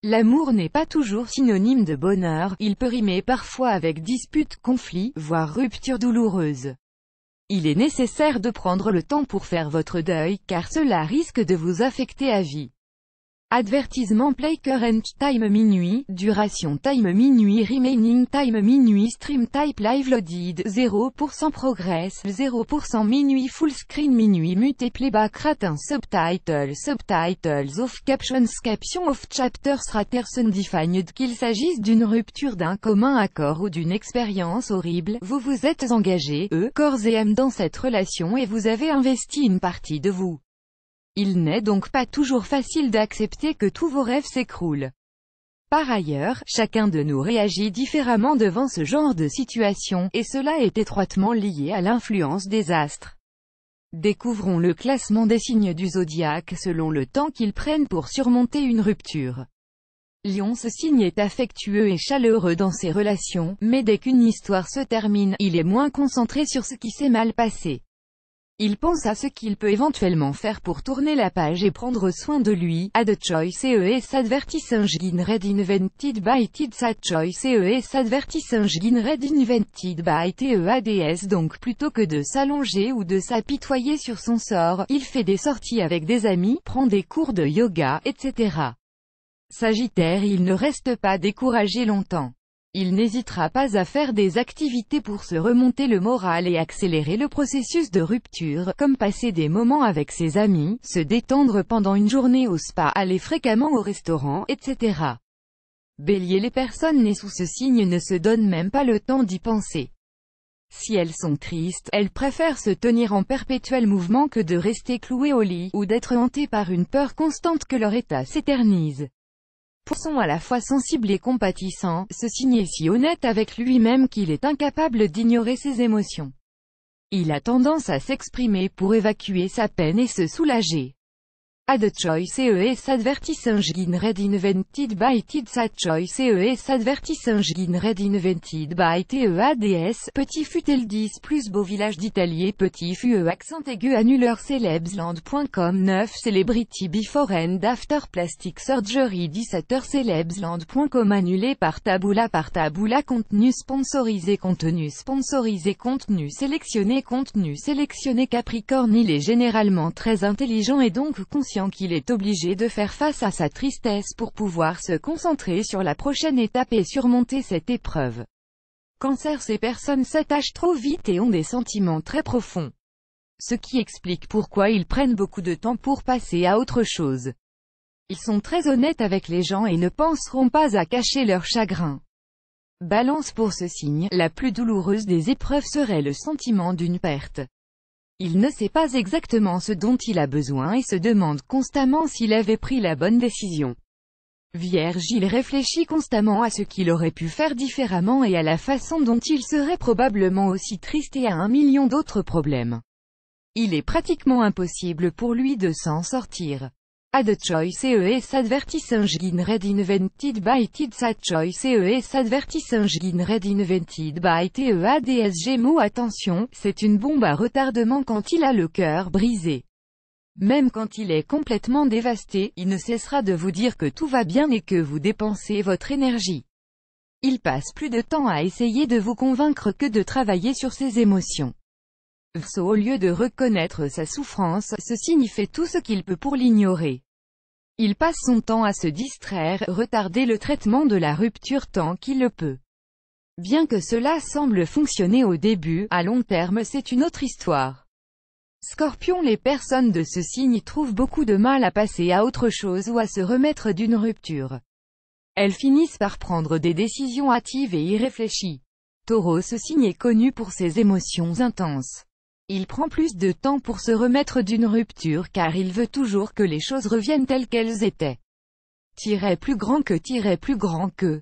L'amour n'est pas toujours synonyme de bonheur, il peut rimer parfois avec dispute, conflit, voire rupture douloureuse. Il est nécessaire de prendre le temps pour faire votre deuil, car cela risque de vous affecter à vie. Avertissement play current time minuit, duration time minuit remaining time minuit stream type live loaded 0% progress 0% minuit full screen minuit mute playback ratin subtitles off captions off chapters raters undefined. Qu'il s'agisse d'une rupture d'un commun accord ou d'une expérience horrible, vous vous êtes engagé, corps et âme dans cette relation et vous avez investi une partie de vous. Il n'est donc pas toujours facile d'accepter que tous vos rêves s'écroulent. Par ailleurs, chacun de nous réagit différemment devant ce genre de situation, et cela est étroitement lié à l'influence des astres. Découvrons le classement des signes du zodiaque selon le temps qu'ils prennent pour surmonter une rupture. Lion. Ce signe est affectueux et chaleureux dans ses relations, mais dès qu'une histoire se termine, il est moins concentré sur ce qui s'est mal passé. Il pense à ce qu'il peut éventuellement faire pour tourner la page et prendre soin de lui. Add choice ES advertising red invented by TEADS choice ES advertising red invented by TEADS. Donc plutôt que de s'allonger ou de s'apitoyer sur son sort, il fait des sorties avec des amis, prend des cours de yoga, etc. Sagittaire. Il ne reste pas découragé longtemps. Il n'hésitera pas à faire des activités pour se remonter le moral et accélérer le processus de rupture, comme passer des moments avec ses amis, se détendre pendant une journée au spa, aller fréquemment au restaurant, etc. Bélier. Les personnes nées sous ce signe ne se donnent même pas le temps d'y penser. Si elles sont tristes, elles préfèrent se tenir en perpétuel mouvement que de rester clouées au lit, ou d'être hantées par une peur constante que leur état s'éternise. Sont à la fois sensible et compatissant, ce signe est si honnête avec lui-même qu'il est incapable d'ignorer ses émotions. Il a tendance à s'exprimer pour évacuer sa peine et se soulager. Add choice ES advertising red invented by TEADS choice ES advertising red invented by TEADS. Petit futel 10 plus beau village d'Italie. Petit fue accent aigu annuleur celebsland.com 9 celebrity before and after plastic surgery 17h celebsland.com annulé par Taboola contenu sponsorisé contenu sélectionné Capricorne. Il est généralement très intelligent et donc conscient qu'il est obligé de faire face à sa tristesse pour pouvoir se concentrer sur la prochaine étape et surmonter cette épreuve. Cancer. Ces personnes s'attachent trop vite et ont des sentiments très profonds. Ce qui explique pourquoi ils prennent beaucoup de temps pour passer à autre chose. Ils sont très honnêtes avec les gens et ne penseront pas à cacher leur chagrin. Balance. Pour ce signe, la plus douloureuse des épreuves serait le sentiment d'une perte. Il ne sait pas exactement ce dont il a besoin et se demande constamment s'il avait pris la bonne décision. Vierge. Il réfléchit constamment à ce qu'il aurait pu faire différemment et à la façon dont il serait probablement aussi triste et à 1 million d'autres problèmes. Il est pratiquement impossible pour lui de s'en sortir. Add choice ES advertising red invented by TEADS choice ES advertising red invented by TEADS. Gémeaux. Attention, c'est une bombe à retardement quand il a le cœur brisé. Même quand il est complètement dévasté, il ne cessera de vous dire que tout va bien et que vous dépensez votre énergie. Il passe plus de temps à essayer de vous convaincre que de travailler sur ses émotions. Verseau. Au lieu de reconnaître sa souffrance, ce signe fait tout ce qu'il peut pour l'ignorer. Il passe son temps à se distraire, retarder le traitement de la rupture tant qu'il le peut. Bien que cela semble fonctionner au début, à long terme c'est une autre histoire. Scorpion. Les personnes de ce signe trouvent beaucoup de mal à passer à autre chose ou à se remettre d'une rupture. Elles finissent par prendre des décisions hâtives et irréfléchies. Taureau. Ce signe est connu pour ses émotions intenses. Il prend plus de temps pour se remettre d'une rupture car il veut toujours que les choses reviennent telles qu'elles étaient. Plus grand que.